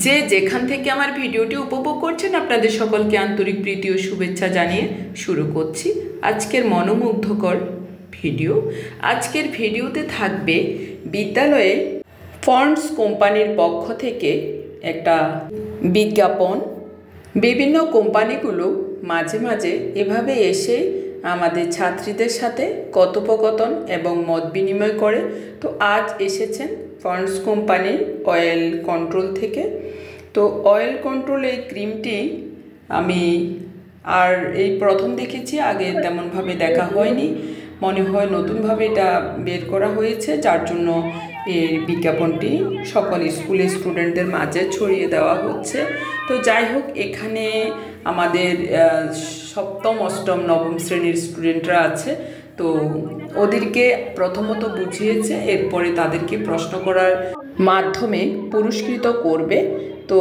যে যেখান থেকে আমার ভিডিওটি উপভোগ করছেন আপনাদের সকলকে আন্তরিক প্রীতি ও শুভেচ্ছা জানিয়ে শুরু করছি আজকের মনোমুগ্ধকর ভিডিও। আজকের ভিডিওতে থাকবে বিদ্যালয়ে ফন্ডস কোম্পানির পক্ষ থেকে একটা বিজ্ঞাপন। বিভিন্ন কোম্পানিগুলো মাঝে মাঝে এভাবে এসে আমাদের ছাত্রীদের সাথে কথোপকথন এবং মত বিনিময় করে। তো আজ এসেছেন ফন্ডস কোম্পানির অয়েল কন্ট্রোল থেকে। তো অয়েল কন্ট্রোল এই ক্রিমটি আমি আর এই প্রথম দেখেছি, আগে তেমনভাবে দেখা হয়নি। মনে হয় নতুনভাবে এটা বের করা হয়েছে, যার জন্য এই বিজ্ঞাপনটি সকল স্কুলের স্টুডেন্টদের মাঝে ছড়িয়ে দেওয়া হচ্ছে। তো যাই হোক, এখানে আমাদের সপ্তম অষ্টম নবম শ্রেণীর স্টুডেন্টরা আছে। তো ওদেরকে প্রথমত বুঝিয়েছে, এরপরে তাদেরকে প্রশ্ন করার মাধ্যমে পুরস্কৃত করবে। তো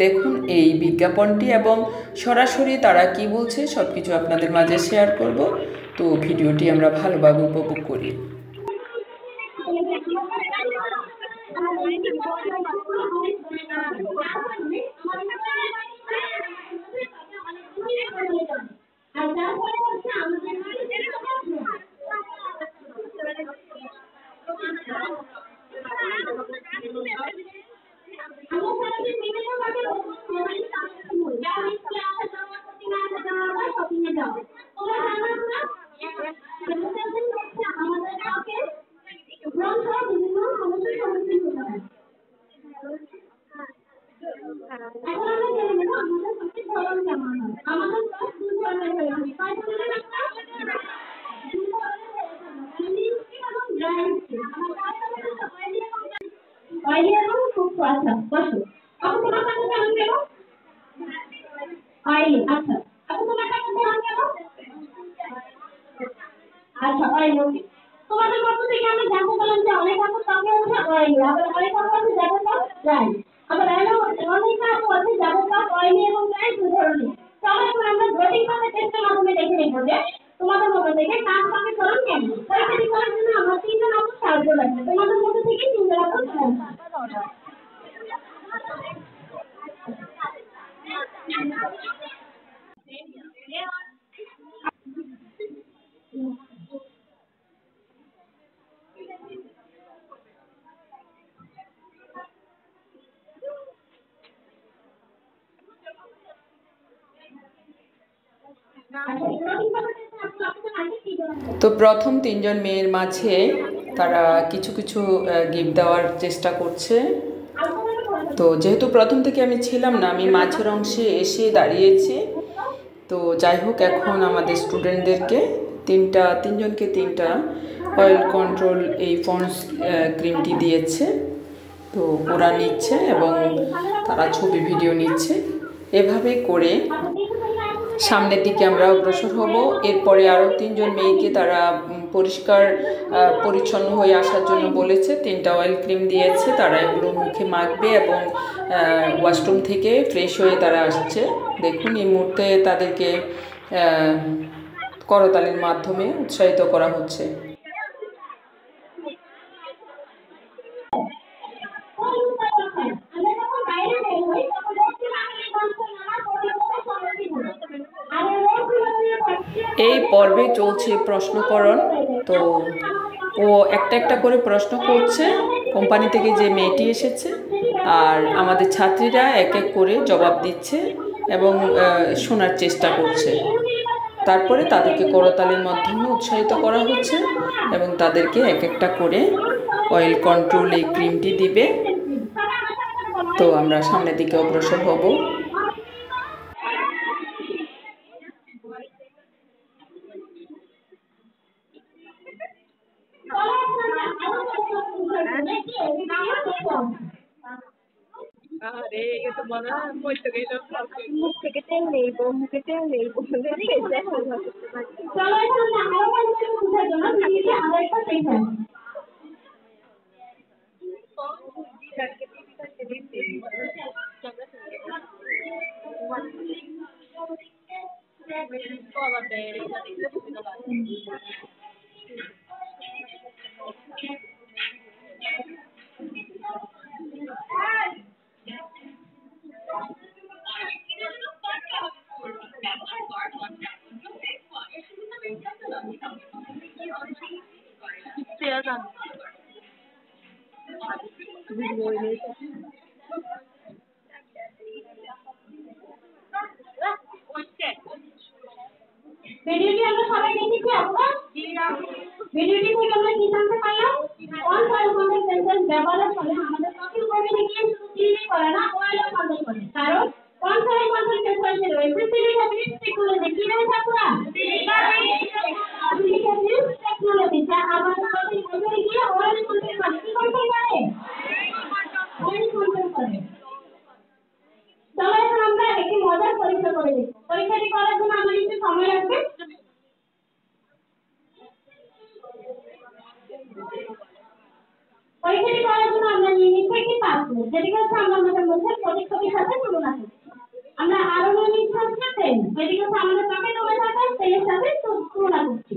দেখুন এই বিজ্ঞাপনটি এবং সরাসরি তারা কি বলছে সব কিছু আপনাদের মাঝে শেয়ার করব। তো ভিডিওটি আমরা ভালোভাবে উপভোগ করি। তোমাদের মধ্যে থেকে আমি জানতে পারলাম যে অনেক আপু সঙ্গে হচ্ছে অয়েলি, আবার অনেক আপু আছে যাদের নাম ড্রাই, আবার অনেক আপু আছে যাদের নাম অয়েলি এবং ড্রাই দুই ধরনের। তাহলে এখন আমরা ভোটিং করে টেস্টের মাধ্যমে দেখে নেব যে তোমাদের মধ্যে থেকে কার সঙ্গে ধরন কেন। পরীক্ষাটি করার জন্য আমার তিনজন আপু সাহায্য লাগবে, তোমাদের মধ্যে থেকে তিনজন আপু তো প্রথম তিনজন মেয়ের মাঝে তারা কিছু কিছু গিফট দেওয়ার চেষ্টা করছে। তো যেহেতু প্রথম থেকে আমি ছিলাম না, আমি মাঝের অংশে এসে দাঁড়িয়েছি। তো যাই হোক, এখন আমাদের স্টুডেন্টদেরকে তিনজনকে তিনটা অয়েল কন্ট্রোল এই ফন্ডস ক্রিমটি দিয়েছে। তো ওরা নিচ্ছে এবং তারা ছবি ভিডিও নিচ্ছে। এভাবে করে সামনের দিকে আমরা অগ্রসর হব। এরপরে আরও তিনজন মেয়েকে তারা পরিষ্কার পরিচ্ছন্ন হয়ে আসার জন্য বলেছে, 3টা অয়েল ক্রিম দিয়েছে। তারা এগুলো মুখে মাখবে এবং ওয়াশরুম থেকে ফ্রেশ হয়ে তারা আসছে। দেখুন এই মুহূর্তে তাদেরকে করতালির মাধ্যমে উৎসাহিত করা হচ্ছে। এই পর্বে চলছে প্রশ্নকরণ। তো ও একটা একটা করে প্রশ্ন করছে, কোম্পানি থেকে যে মেয়েটি এসেছে, আর আমাদের ছাত্রীরা এক এক করে জবাব দিচ্ছে এবং শোনার চেষ্টা করছে। তারপরে তাদেরকে করতালির মাধ্যমে উৎসাহিত করা হচ্ছে এবং তাদেরকে এক একটা করে অয়েল কন্ট্রোল এই ক্রিমটি দিবে। তো আমরা সামনের দিকে অগ্রসর হব। মুখ থেকে তেল নেইব, মুখে তেল নেইব, চলো এখন আরো বুঝার জন্য ভিডিওটি আরেকটা দেখেন। ভিডিওটি আমরা সবাই দেখেছি আপনারা? ভিডিওটি থেকে আমরা কি জানতে পারলাম? অন ফয়েল কন্ট্রোল সেন্সর ব্যবহারের ফলে আমাদের ত্বকের উপরে গিয়ে শুধু ক্লিনই করে না, অয়েলও কন্ট্রোল করে। কারণ অন ফয়েল কন্ট্রোল সেন্সর রয়েছে সিলিকা-বেসড টেকনোলজি। কি রয়েছে আপনারা? সিলিকা-বেসড টেকনোলজি যা আমাদের ত্বকের উপরে গিয়ে অয়েল কন্ট্রোল করে। কি কন্ট্রোল করে? অয়েল কন্ট্রোল করে। চলো এখন আমরা একটি মজার পরীক্ষা করে দেখি। পরীক্ষাটি করার জন্য আমাদের একটু সময় লাগবে। পরীক্ষাটি করার জন্য আমরা নিয়ে নিচ্ছি একটি পাত্র, যেটিকে হচ্ছে আমরা আমাদের মুখের প্রতিচ্ছবির সাথে তুলনা করছি। আমরা আরো নিয়ে নিচ্ছি হচ্ছে তেল, যেটিকে হচ্ছে আমাদের ত্বকে জমে থাকা তেলের সাথে তুলনা করছি।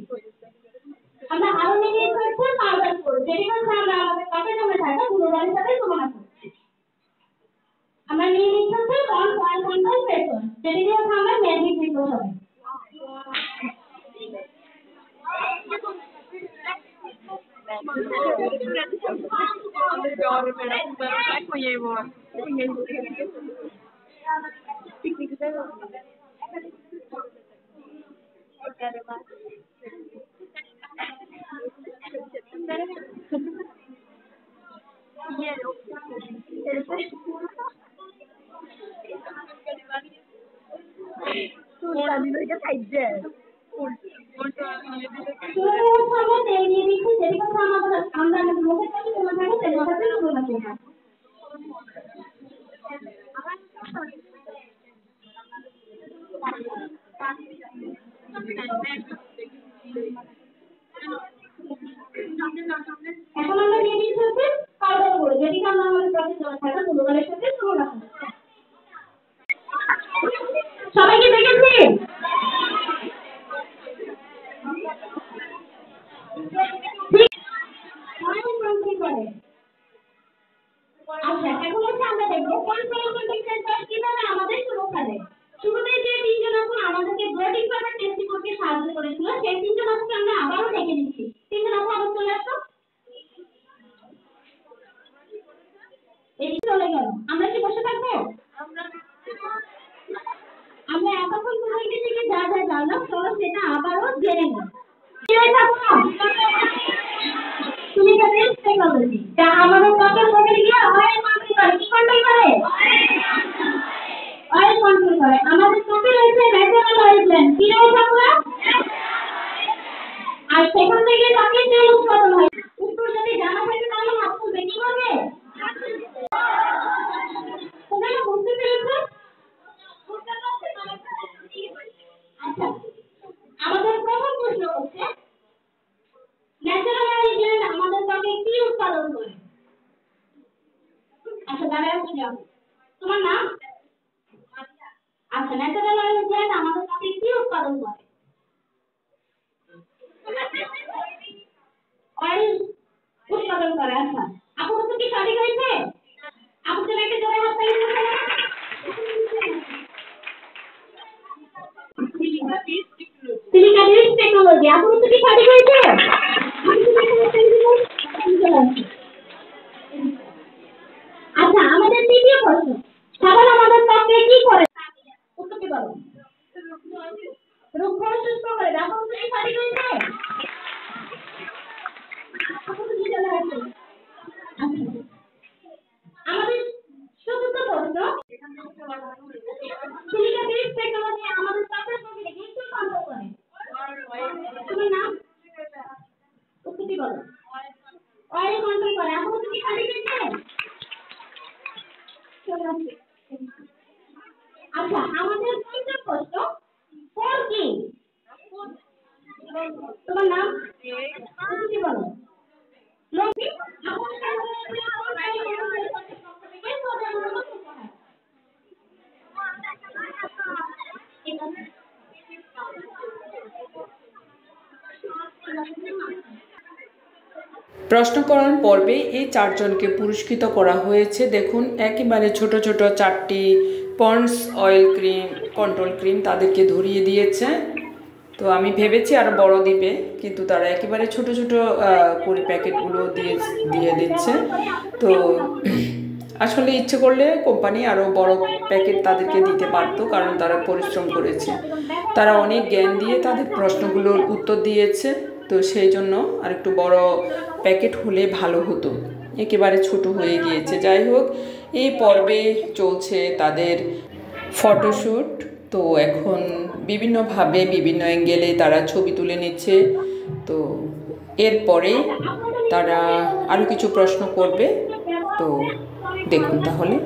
আমরা আরো নিয়ে নিচ্ছি হচ্ছে পাউডার কোট, যেটিকে হচ্ছে আমরা আমাদের ত্বকে জমে থাকা গুঁড়োর সাথে তুলনা করছি। আমরা নিয়ে নিচ্ছি হচ্ছে অন ফয়েল কন্ট্রোল সেন্সর, যেটিকে হচ্ছে আমরা ম্যাজিক ফিল্টার হবে। আমরা তেল নিয়ে নিচ্ছি, যেটিকে আমরা আমাদের মুখের সাথে তুলনা করে তেলের সাথে তুলনা করব। এখন আমরা নিয়ে নিচ্ছি হচ্ছে পাউডার কোট, যেটিকে আমরা আমাদের ত্বকে জমে থাকা গুঁড়োর সাথে তুলনা করব। সবাই কি দেখেছি? আচ্ছা, এখন হচ্ছে আমরা দেখবো কোন কন্ট্রোল সেন্সর কিভাবে আমাদের সুরক্ষা দেয়। শুরুতেই যে তিনজন আপু আমাদেরকে ব্লোটিং পাউডার টেস্ট করতে সাহায্য করেছিল, সেই তিনজন আপুকে আমরা আবারও ডেকে নিচ্ছি। তিনজন আপু আবার চলে আসো। এই চলে গেল। আমরা কি বসে থাকবো? আমরা এতক্ষণ তোমাদের থেকে যা যা জানলাম, চলো সেটা আবারও জেনে নিই। সিলিকা-বেসড টেকনোলজি যা আমাদের ত্বকের উপরে গিয়ে অয়েল কন্ট্রোল করে। কি কন্ট্রোল করে? অয়েল কন্ট্রোল করে। আমাদের ত্বকে রয়েছে ন্যাচারাল অয়েল গ্ল্যান্ড। কি রয়েছে আপনারা? আর সেখান থেকে ত্বকের তেল উৎপাদন হয়। উত্তর যদি জানা থাকে তাহলে হাত তুলবে। কি করবে? তোমরা বুঝতে পেরেছো? আচ্ছা, আমাদের প্রথম প্রশ্ন হচ্ছে ন্যাচারাল অয়েল গ্ল্যান্ড আমাদের ত্বকে কি উৎপাদন করে? আচ্ছা, দাঁড়াও বুঝাও। তোমার নাম? আচ্ছা, ন্যাচারাল অয়েল গ্ল্যান্ড আমাদের ত্বকে কি উৎপাদন করে? অয়েল উৎপাদন করে। আচ্ছা, আপুর উত্তর কি সঠিক হয়েছে? আপুর জন্য একটা জোরে হাত তালি দিতে হবে। Silica-based technology. আপুর উত্তর কি সঠিক হয়েছে? আচ্ছা, আমাদের তৃতীয় প্রশ্ন, সাবান আমাদের ত্বকে কি করে? উত্তর কি বলো? রুক্ষ ও শুষ্ক করে। আপুর উত্তর কি সঠিক হয়েছে? আমাদের চতুর্থ প্রশ্ন, সিলিকা-বেসড টেকনোলজি আমাদের ত্বকের প্রকৃতি কি কন্ট্রোল করে? তোমার নাম? উত্তর কি বলো? অয়েল কন্ট্রোল করে। আপুর উত্তর কি সঠিক হয়েছে? আচ্ছা, আমাদের পঞ্চম প্রশ্ন, কোন কি? তোমার নাম? উত্তর কি বলো? লক্ষ্মী। প্রশ্নকরণ পর্বে এই চারজনকে পুরস্কৃত করা হয়েছে। দেখুন, একেবারে ছোট ছোট 4টি Pond's oil cream, control cream তাদেরকে ধরিয়ে দিয়েছে। তো আমি ভেবেছি আরও বড় দিবে, কিন্তু তারা একেবারে ছোট ছোট করে প্যাকেটগুলো দিয়ে দিচ্ছে। তো আসলে ইচ্ছে করলে কোম্পানি আরও বড় প্যাকেট তাদেরকে দিতে পারতো, কারণ তারা পরিশ্রম করেছে, তারা অনেক জ্ঞান দিয়ে তাদের প্রশ্নগুলোর উত্তর দিয়েছে। তো সেই জন্য আর একটু বড় প্যাকেট হলে ভালো হতো, একেবারে ছোট হয়ে গিয়েছে। যাই হোক, এই পর্বে চলছে তাদের ফটোশ্যুট। তো এখন বিভিন্নভাবে বিভিন্ন অ্যাঙ্গেলে তারা ছবি তুলে নিচ্ছে। তো এরপরে তারা আরও কিছু প্রশ্ন করবে। তো দেখুন তাহলে।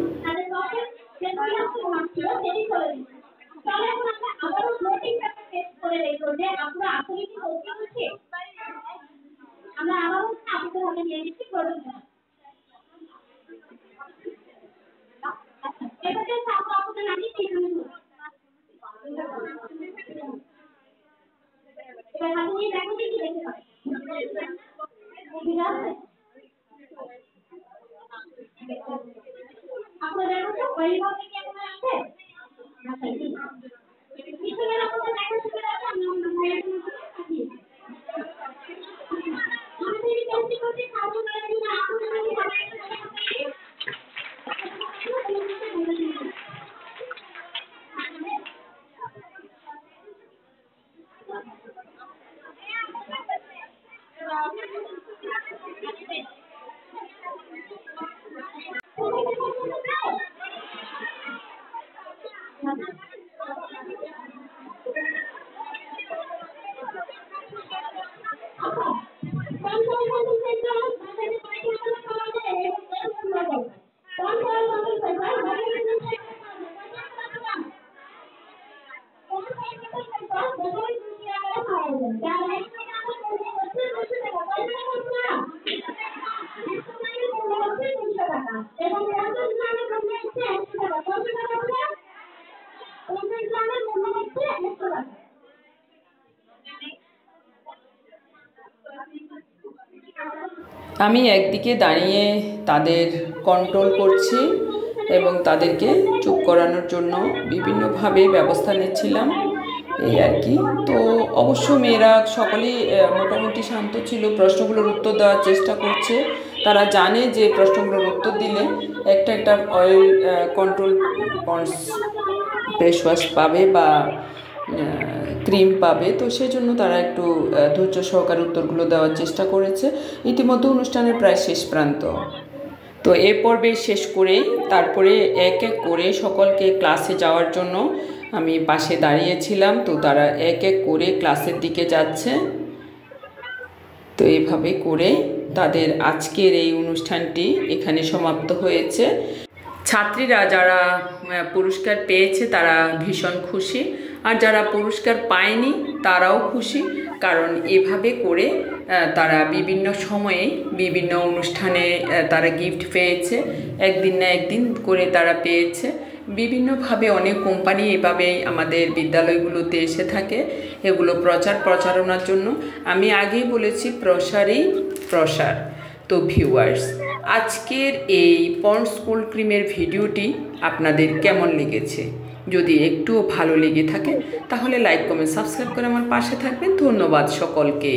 আমি একদিকে দাঁড়িয়ে তাদের কন্ট্রোল করছি এবং তাদেরকে চুপ করানোর জন্য বিভিন্নভাবে ব্যবস্থা নিচ্ছিলাম, এই আর কি। তো অবশ্য মেয়েরা সকলেই মোটামুটি শান্ত ছিল, প্রশ্নগুলোর উত্তর দেওয়ার চেষ্টা করছে। তারা জানে যে প্রশ্নগুলোর উত্তর দিলে একটা oil control Pond's face wash পাবে বা ক্রিম পাবে। তো সেই জন্য তারা একটু ধৈর্য সহকারে উত্তরগুলো দেওয়ার চেষ্টা করেছে। ইতিমধ্যে অনুষ্ঠানের প্রায় শেষ প্রান্ত। তো এ পর্বে শেষ করে তারপরে এক এক করে সকলকে ক্লাসে যাওয়ার জন্য আমি পাশে দাঁড়িয়েছিলাম। তো তারা এক এক করে ক্লাসের দিকে যাচ্ছে। তো এইভাবে করে তাদের আজকের এই অনুষ্ঠানটি এখানে সমাপ্ত হয়েছে। ছাত্রীরা যারা পুরস্কার পেয়েছে তারা ভীষণ খুশি, আর যারা পুরস্কার পায়নি তারাও খুশি, কারণ এভাবে করে তারা বিভিন্ন সময়ে বিভিন্ন অনুষ্ঠানে তারা গিফট পেয়েছে, একদিন না একদিন করে তারা পেয়েছে। বিভিন্নভাবে অনেক কোম্পানি এভাবেই আমাদের বিদ্যালয়গুলোতে এসে থাকে, এগুলো প্রচারণার জন্য। আমি আগেই বলেছি প্রসারই প্রসার। তো ভিউয়ার্স, আজকের এই পন্ডস কোল্ড ক্রিমের ভিডিওটি আপনাদের কেমন লেগেছে? যদি একটুও ভালো লেগে থাকে তাহলে লাইক কমেন্ট সাবস্ক্রাইব করে আমার পাশে থাকবেন। ধন্যবাদ সকলকে।